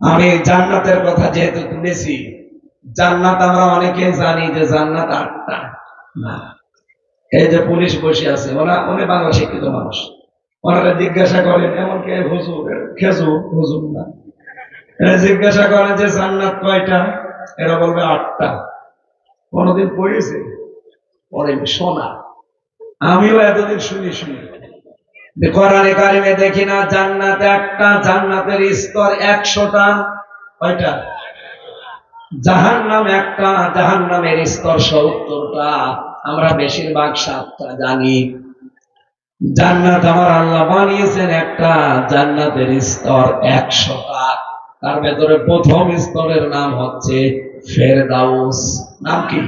আমি জান্নাতের কথা যেহেতু তুলেছি, জান্নাত আমরা অনেকে জানি যে জান্নাত 8টা না। এই যে পুলিশ বসে আছে, ওরা অনেক বাংলা শিক্ষিত মানুষ, ওনারা জিজ্ঞাসা করেন, এমনকি হুজুর খেজুর হুজুর না, এরা জিজ্ঞাসা করেন যে জান্নাত কয়টা, এরা বলবে 8টা। কোনদিন পড়েছে? পড়েনি, শোনা। আমিও এতদিন শুনি কোরআনে কারিমে দেখি না জান্নাত 8টা, জান্নাতের স্তর 100টা। কয়টা? জাহান্নাম 1টা, জাহান্নামের স্তর 70টা। আমরা বেশিরভাগ 7টা জানি। জান্নাত আমার আল্লাহ বানিয়েছেন একটা, জান্নাতের স্তর 100টা। তার ভেতরে প্রথম স্তরের নাম হচ্ছে ফেরদাউস। নাম কি?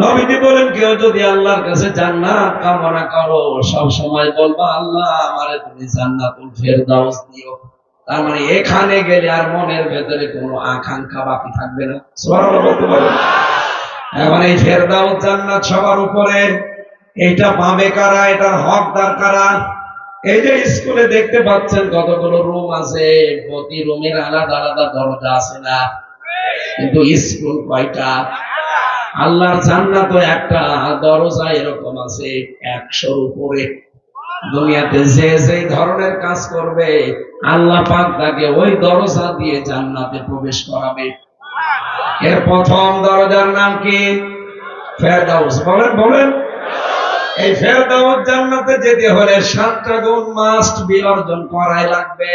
নবীজি বলেন, কেউ যদি আল্লাহর কাছে জান্নাত কামনা করো, সব সময় বলবা, আল্লাহ আমারে তুমি জান্নাতুল ফেরদাউস দিও। তার মানে এখানে গেলে আর মনের ভেতরে কোনো আকাঙ্ক্ষা বাকি থাকবে না। সুবহানাল্লাহ বলতে পারেন। এখন এই ফেরদাউস জান্নাত সবার উপরে, এইটা পাবে কারা? এটার হকদার কারা? এই যে স্কুলে দেখতে পাচ্ছেন কতগুলো রুম আছে, প্রতি রুমের আলাদা আলাদা দরজা আছে না? কিন্তু স্কুল কয়টা? আল্লাহর জান্নাত একটা, দরজা এরকম আছে 100-র উপরে। দুনিয়াতে যে যে ধরনের কাজ করবে, আল্লাহ পাক তাকে ওই দরজা দিয়ে জান্নাতে প্রবেশ করাবে। এর প্রথম দরজার নাম কি? ফেরদাউস। বলেন। এই ফেরদাউস জান্নাতে যেতে হলে 7টা গুণ মাস্ট বি অর্জন করাই লাগবে।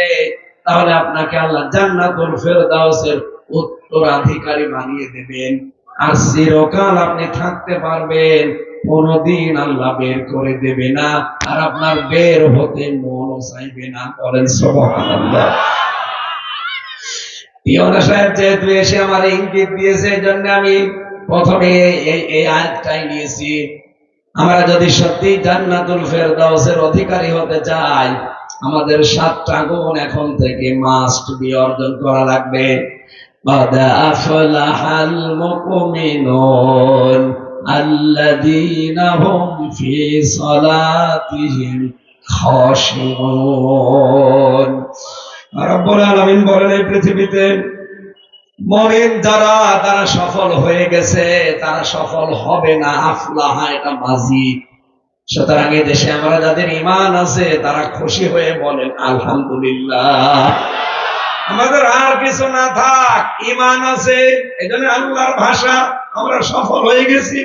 তাহলে আপনাকে আল্লাহ জান্নাতুল ফেরদাউসের উত্তরাধিকারী বানিয়ে দেবেন, আর চিরকাল আপনি থাকতে পারবেন, কোনদিন আল্লাহ বের করে দেবে না, আর আপনার বের হতে মনও চাইবে না। বলেন সুবহানাল্লাহ। পিয়না সাহেব যেহেতু এসে আমার ইঙ্গিত দিয়েছে, এই জন্য আমি প্রথমে এই আয়াতটাই নিয়েছি। আমরা যদি সত্যি জান্নাতুল ফেরদাউসের অধিকারী হতে চাই, আমাদের 7টা গুণ এখন থেকে মাস্ট বি অর্জন করা লাগবে। قد أفلح المؤمنون الذين هم في صلاتهم خاشعون। রব্বুল আলামিন বলেন, এই পৃথিবীতে মুমিন যারা, তারা সফল হয়ে গেছে, তারা সফল হবে না। আফলাহা এটা মাজি। সুতরাং এই দেশে আমরা যাদের ঈমান আছে, তারা খুশি হয়ে বলেন আলহামদুলিল্লাহ। আমাদের আর কিছু না থাক, ঈমান আছে, এজন্য আল্লাহর ভাষা, আমরা সফল হয়ে গেছি।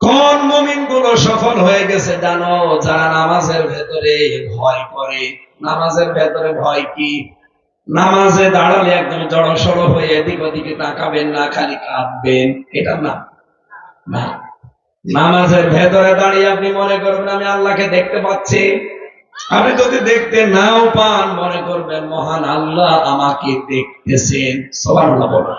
কোন মুমিন গুলো সফল হয়ে গেছে জানো? যারা নামাজের ভেতরে ভয় করে। নামাজের ভেতরে ভয় কি? নামাজে দাঁড়ালে একদম জড়সড় হয়ে এদিক ওদিকে তাকাবেন না, খালি কাঁদবেন, এটা না। নামাজের ভেতরে দাঁড়িয়ে আপনি মনে করবেন আমি আল্লাহকে দেখতে পাচ্ছি। আপনি যদি দেখতে নাও পান, মনে করবেন মহান আল্লাহ আমাকে দেখতেছেন। সুবহানাল্লাহ বলেন।